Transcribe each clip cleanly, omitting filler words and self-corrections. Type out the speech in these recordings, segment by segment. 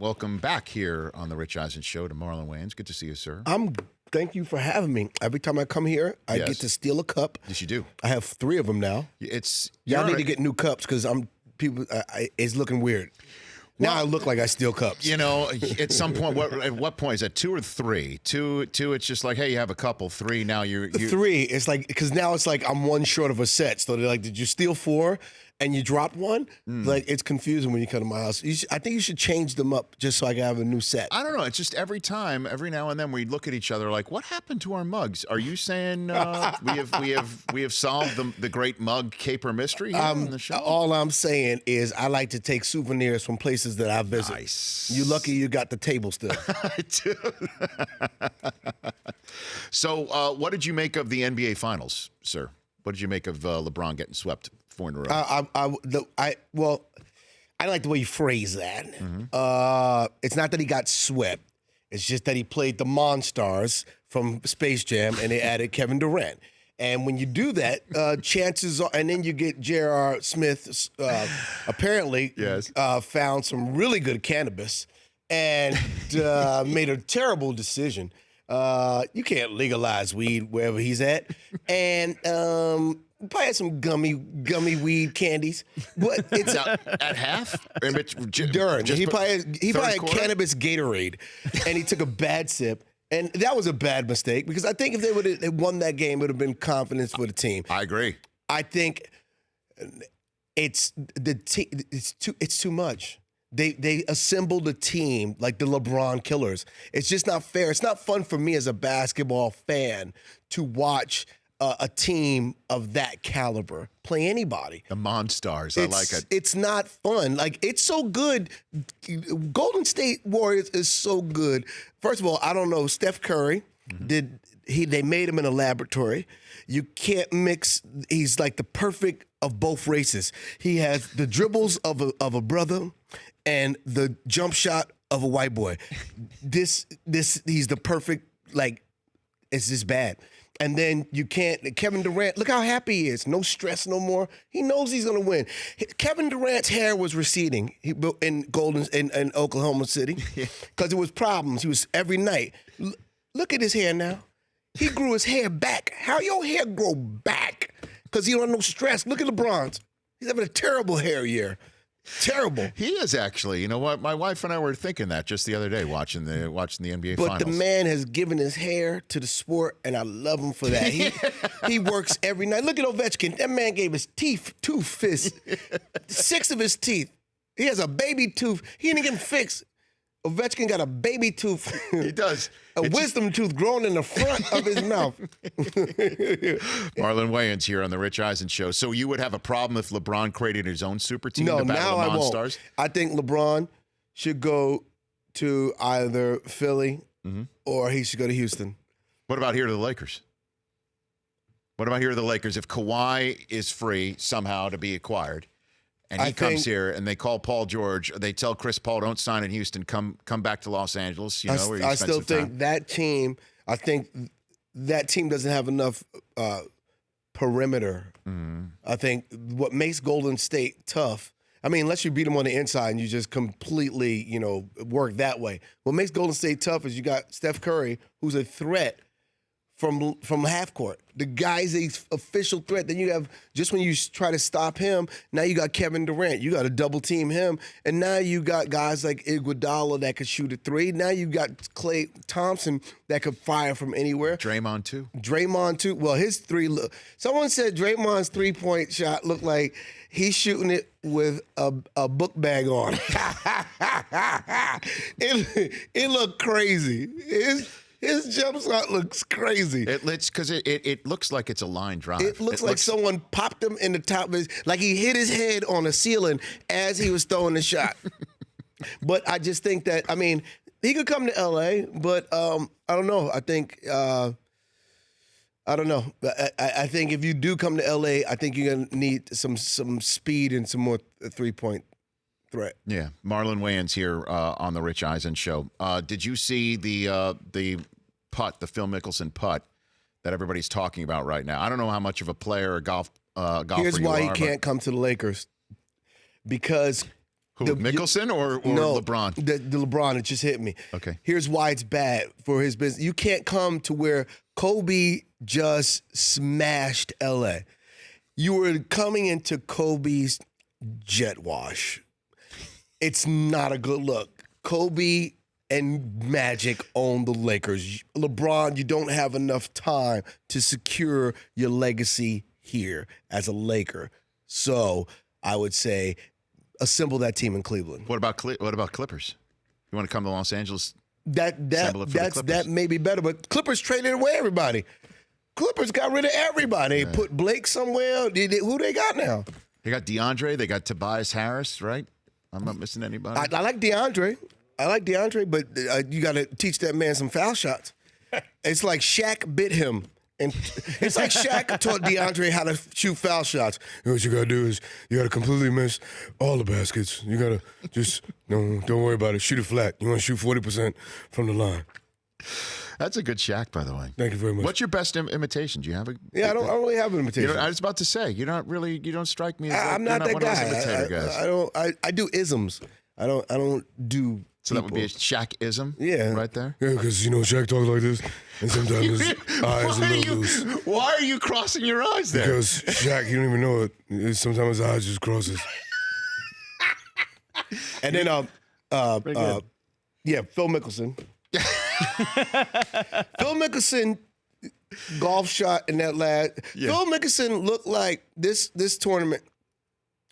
Welcome back here on the Rich Eisen Show to Marlon Wayans. Good to see you, sir. Thank you for having me. Every time I come here, I Yes. get to steal a cup. Yes, you do. I have 3 of them now. Y'all need to get new cups because it's looking weird. Now I look like I steal cups. You know, at some point, at what point is that 2 or 3? 2, it's just like, hey, you have a couple. 3, now you're 3. It's like because now it's like I'm 1 short of a set. So they're like, did you steal 4 and you dropped 1? Like it's confusing when you come to my house. I think you should change them up just so I can have a new set. I don't know. It's just every now and then we look at each other like, what happened to our mugs? Are you saying we have solved the great mug caper mystery here on the show? All I'm saying is I like to take souvenirs from places that I visit. Nice. You lucky you got the table still. I do. So, what did you make of the NBA Finals, sir? What did you make of LeBron getting swept 4 in a row? I like the way you phrase that. It's not that he got swept. It's just that he played the Monstars from Space Jam, and they added Kevin Durant. And when you do that, chances are, and then you get J.R. Smith, apparently found some really good cannabis and made a terrible decision. You can't legalize weed wherever he's at. And probably had some gummy weed candies. But it's at half? During. He probably had cannabis Gatorade, and he took a bad sip. And that was a bad mistake because I think if they would have won that game, it would have been confidence for the team. I agree. I think it's too much. They assembled a team like the LeBron Killers. It's just not fair. It's not fun for me as a basketball fan to watch a team of that caliber play anybody. The Monstars. I like it. It's not fun. Like, it's so good. Golden State Warriors is so good. First of all, I don't know. Steph Curry, they made him in a laboratory. You can't mix. He's like the perfect of both races. He has the dribbles of a brother and the jump shot of a white boy. He's the perfect, like, it's just bad. And then you can't, Kevin Durant, look how happy he is. No stress no more. He knows he's going to win. Kevin Durant's hair was receding in Oklahoma City because it was problems. He was every night. Look at his hair now. He grew his hair back. How your hair grow back? Because he don't have no stress. Look at LeBron's. He's having a terrible hair year. Terrible. He is actually. You know what? My wife and I were thinking that just the other day watching the NBA Finals. But the man has given his hair to the sport, and I love him for that. He works every night. Look at Ovechkin. That man gave his teeth 2 fists, 6 of his teeth. He has a baby tooth. He didn't get him fixed. Ovechkin got a baby tooth. He does. A wisdom tooth growing in the front of his mouth. Marlon Wayans here on the Rich Eisen Show. So you would have a problem if LeBron created his own super team? No, to battle now the I Monstars? won't. I think LeBron should go to either Philly or he should go to Houston. What about here to the Lakers? What about here to the Lakers? If Kawhi is free somehow to be acquired, and he comes here, and they call Paul George. They tell Chris Paul, "Don't sign in Houston. Come back to Los Angeles." You know, where you I spend still some think time. that team. I think that team doesn't have enough perimeter. I think what makes Golden State tough. I mean, unless you beat them on the inside and you just completely, work that way. What makes Golden State tough is you got Steph Curry, who's a threat from half court. The guy's a official threat. Then you have, just when you try to stop him, now you got Kevin Durant. You got to double team him. And now you got guys like Iguodala that could shoot a 3. Now you got Klay Thompson that could fire from anywhere. Draymond too. Well, his 3 someone said Draymond's 3-point shot looked like he's shooting it with a book bag on. It looked crazy. His jump shot looks crazy. It looks like it's a line drive. It looks like someone popped him in the top of his, like he hit his head on a ceiling as he was throwing the shot. But I just think that, I mean, he could come to L.A., but I don't know. I think, I don't know. I think if you do come to L.A., I think you're going to need some speed and some more 3-point threat. Yeah, Marlon Wayans here on the Rich Eisen Show. Did you see the putt, the Phil Mickelson putt that everybody's talking about right now? I don't know how much of a player or golfer Here's you why are, he can't come to the Lakers. Because Who, Mickelson or no, LeBron? The LeBron, it just hit me. Okay. Here's why it's bad for his business. You can't come to where Kobe just smashed LA. You were coming into Kobe's jet wash. It's not a good look. Kobe and Magic own the Lakers. LeBron, you don't have enough time to secure your legacy here as a Laker. So I would say assemble that team in Cleveland. What about Clippers? You want to come to Los Angeles? That may be better, but Clippers traded away everybody. Clippers got rid of everybody. They put Blake somewhere. Who they got now? They got DeAndre. They got Tobias Harris, right? I'm not missing anybody. I like DeAndre. But you got to teach that man some foul shots. It's like Shaq bit him. And it's like Shaq taught DeAndre how to shoot foul shots. What you got to do is you got to completely miss all the baskets. You got to just, don't worry about it. Shoot it flat. You want to shoot 40% from the line. That's a good Shaq, by the way. Thank you very much. What's your best imitation? Do you have a? Yeah, I don't really have an imitation. I was about to say you don't strike me as. I'm not that one of those guy. imitator guys. I do isms. I don't do. So that would be a Shaq-ism? Yeah. Right there? Yeah, because, Shaq talks like this, and sometimes his eyes are a little loose. Why are you crossing your eyes there? Because Shaq, you don't even know it. Sometimes his eyes just crosses. And then, Phil Mickelson. Phil Mickelson golf shot in that last. Yeah. Phil Mickelson looked like this tournament.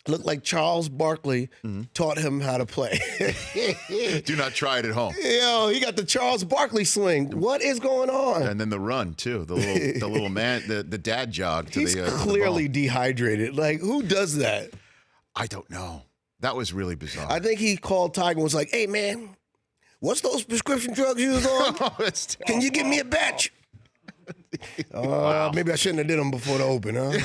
Looked like Charles Barkley taught him how to play. Do not try it at home. He got the Charles Barkley swing. What is going on? And then the run too. The little man, the dad jog to He's the. Clearly dehydrated. Like, who does that? I don't know. That was really bizarre. I think he called Tiger and was like, "Hey man, what's those prescription drugs you was on? Can you give me a batch?" Maybe I shouldn't have did them before the Open, huh?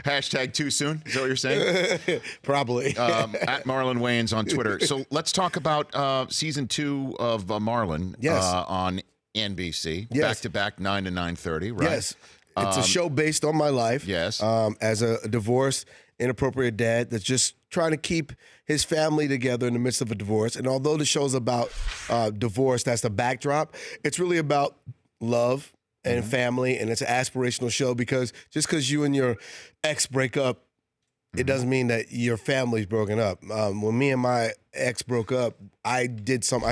Hashtag too soon. Is that what you're saying? Probably. At Marlon Wayans on Twitter. So let's talk about season 2 of Marlon on NBC. Yes. Back to back 9 to 9:30. Right. Yes. It's a show based on my life. Yes. As a divorced, inappropriate dad that's just trying to keep his family together in the midst of a divorce. And although the show's about divorce, that's the backdrop. It's really about love and family, and it's an aspirational show because just because you and your ex break up, it doesn't mean that your family's broken up. When me and my ex broke up, I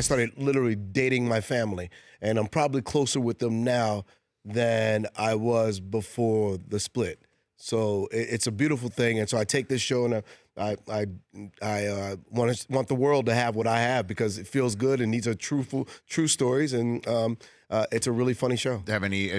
started literally dating my family, and I'm probably closer with them now than I was before the split. So it's a beautiful thing, and so I take this show and I want the world to have what I have because it feels good, and these are true stories, and it's a really funny show. Have any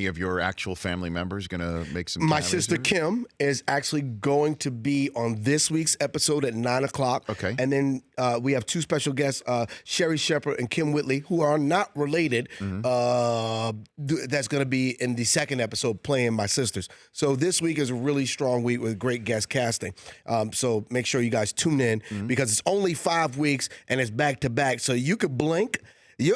of your actual family members going to make some? My sister Kim is actually going to be on this week's episode at 9:00. Okay, and then we have 2 special guests, Sherry Shepherd and Kim Whitley, who are not related. That's going to be in the second episode playing my sisters. So this week is a really strong week with great guest casting. So make sure you guys tune in because it's only 5 weeks and it's back to back. So you could blink. You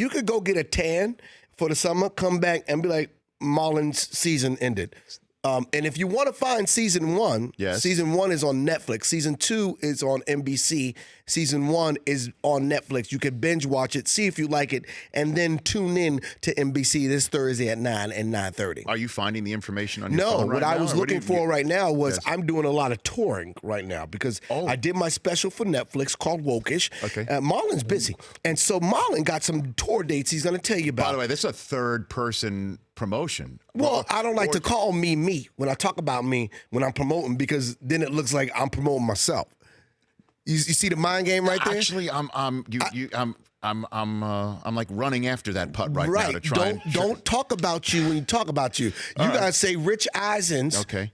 could go get a tan for the summer, come back and be like, Marlon's season ended. And if you want to find season 1, season 1 is on Netflix. Season 2 is on NBC. Season 1 is on Netflix. You can binge watch it, see if you like it, and then tune in to NBC this Thursday at 9 and 9:30. Are you finding the information on your phone right now? No, what I was looking for right now was Yes. I'm doing a lot of touring right now because I did my special for Netflix called Wokish. Okay. Marlon's busy. And so Marlon got some tour dates he's going to tell you about. By the way, this is a third-person promotion. Well, I don't like to call me when I talk about me when I'm promoting because then it looks like I'm promoting myself. You see the mind game right there? Actually, I'm like running after that putt right now to try. Don't talk about you when you talk about you. You gotta say Rich Eisen's. Okay.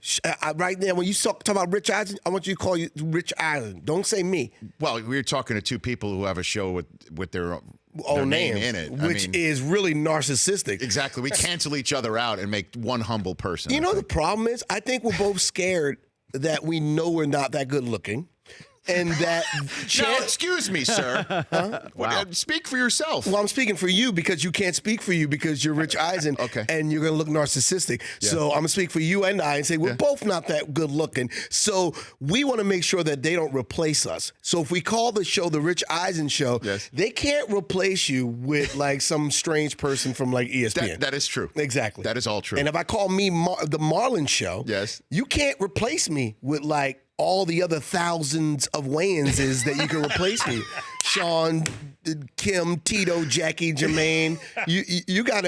Right now, when you talk about Rich Eisen, I want you to call you Rich Eisen. Don't say me. Well, we're talking to 2 people who have a show with their Own name names, in it, which is really narcissistic. Exactly. We cancel each other out and make one humble person. You know the problem is, I think we're both scared that we know we're not that good looking. and that Now, excuse me, sir. Wow. Speak for yourself. Well, I'm speaking for you because you can't speak for you because you're Rich Eisen, Okay. and you're going to look narcissistic. Yeah. So I'm going to speak for you and I and say we're both not that good looking. So we want to make sure that they don't replace us. So if we call the show the Rich Eisen Show, Yes. they can't replace you with like some strange person from like ESPN. That is true. Exactly. That is all true. And if I call me the Marlon Show, Yes. you can't replace me with like all the other thousands of Wayanses that you can replace me. Sean, Kim, Tito, Jackie, Jermaine. You got.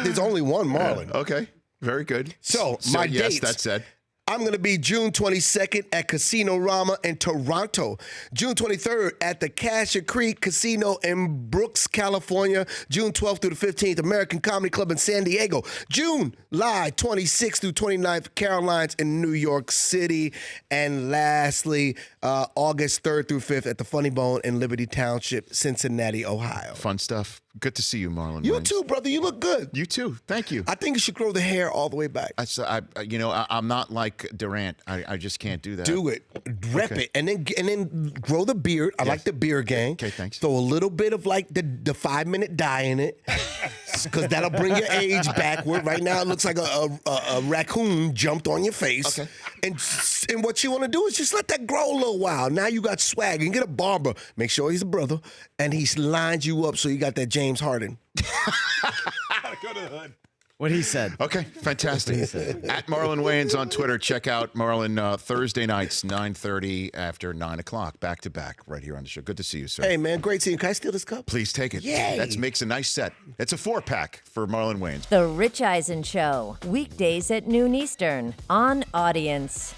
There's only one Marlon. Okay. Very good. So my yes, dates. that said. I'm going to be June 22nd at Casino Rama in Toronto. June 23rd at the Cassia Creek Casino in Brooks, California. June 12th through the 15th, American Comedy Club in San Diego. July 26th through 29th, Carolines in New York City. And lastly, August 3rd through 5th at the Funny Bone in Liberty Township, Cincinnati, Ohio. Fun stuff. Good to see you, Marlon. You Wayans. too, brother. You look good. You too. Thank you. I think you should grow the hair all the way back. I'm not like Durant. I just can't do that. Do it, rep it, and then grow the beard. I like the beard gang. Okay, thanks. Throw a little bit of like the 5-minute dye in it, because that'll bring your age backward. Right now, it looks like a raccoon jumped on your face. Okay. And what you want to do is just let that grow a little while. Now you got swag. You can get a barber. Make sure he's a brother, and he lines you up so you got that James Harden. Gotta go to the hood. What he said. Okay, fantastic. At Marlon Wayans on Twitter. Check out Marlon Thursday nights, 9:30 after 9 o'clock, back to back, right here on the show. Good to see you, sir. Hey, man, great seeing you. Can I steal this cup? Please take it. Yay. That makes a nice set. It's a 4-pack for Marlon Wayans. The Rich Eisen Show, weekdays at noon Eastern on Audience.